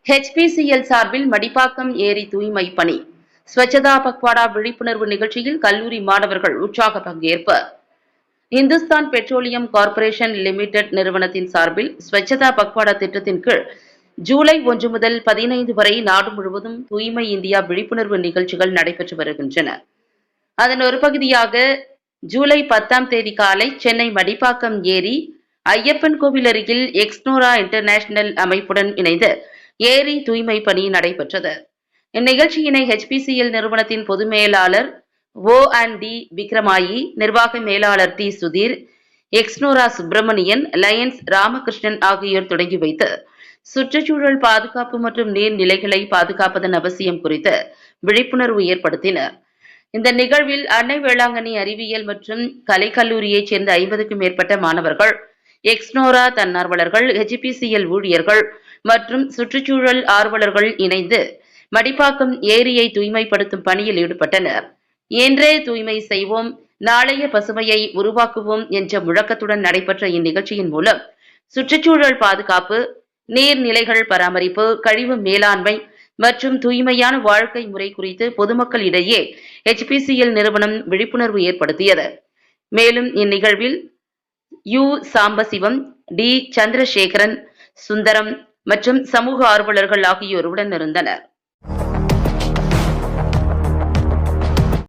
HPCL சார்பில் மடிப்பாக்கம் ஏரி தூய்மை பணி ஸ்வச்சதா பக்வாடா விழிப்புணர்வு நிகழ்ச்சியில் கல்லூரி மாணவர்கள் உற்சாக பங்கேற்பு. இந்துஸ்தான் பெட்ரோலியம் கார்ப்பரேஷன் லிமிடெட் நிறுவனத்தின் சார்பில் ஸ்வச்சதா பக்வாடா திட்டத்தின் கீழ் ஜூலை 1 முதல் 15 வரை நாடு முழுவதும் தூய்மை இந்தியா விழிப்புணர்வு நிகழ்ச்சிகள் நடைபெற்று வருகின்றன. அதன் ஒரு பகுதியாக ஜூலை 10ஆம் தேதி காலை சென்னை மடிப்பாக்கம் ஏரி ஐயப்பன் கோவில் அருகில் எக்ஸ்னோரா இன்டர்நேஷனல் அமைப்புடன் இணைந்து ஏரி தூய்மை பணி நடைபெற்றது. இந்நிகழ்ச்சியினை HPCL நிறுவனத்தின் பொது மேலாளர் O&D விக்ரமாயி, நிர்வாக மேலாளர் T சுதீர், எக்ஸ்னோரா சுப்பிரமணியன், லயன்ஸ் ராமகிருஷ்ணன் ஆகியோர் தொடங்கி வைத்து சுற்றுச்சூழல் பாதுகாப்பு மற்றும் நீர்நிலைகளை பாதுகாப்பதன் அவசியம் குறித்து விழிப்புணர்வு ஏற்படுத்தினர். இந்த நிகழ்வில் அன்னை வேளாங்கண்ணி அறிவியல் மற்றும் கலைக்கல்லூரியைச் சேர்ந்த 50க்கும் மேற்பட்ட மாணவர்கள், எக்ஸ்னோரா தன்னார்வலர்கள், HPCL ஊழியர்கள் மற்றும் சுற்றுச்சூழல் ஆர்வலர்கள் இணைந்து மடிப்பாக்கம் ஏரியை தூய்மைப்படுத்தும் பணியில் ஈடுபட்டனர். இன்றே தூய்மை செய்வோம், நாளைய பசுமையை உருவாக்குவோம் என்ற முழக்கத்துடன் நடைபெற்ற இந்நிகழ்ச்சியின் மூலம் சுற்றுச்சூழல் பாதுகாப்பு, நீர்நிலைகள் பராமரிப்பு, கழிவு மேலாண்மை மற்றும் தூய்மையான வாழ்க்கை முறை குறித்து பொதுமக்களிடையே HPCL நிறுவனம் விழிப்புணர்வு ஏற்படுத்தியது. மேலும் இந்நிகழ்வில் U சாம்பசிவம், D சந்திரசேகரன், சுந்தரம் மற்றும் சமூக ஆர்வலர்கள் ஆகியோர் உடன் இருந்தனர்.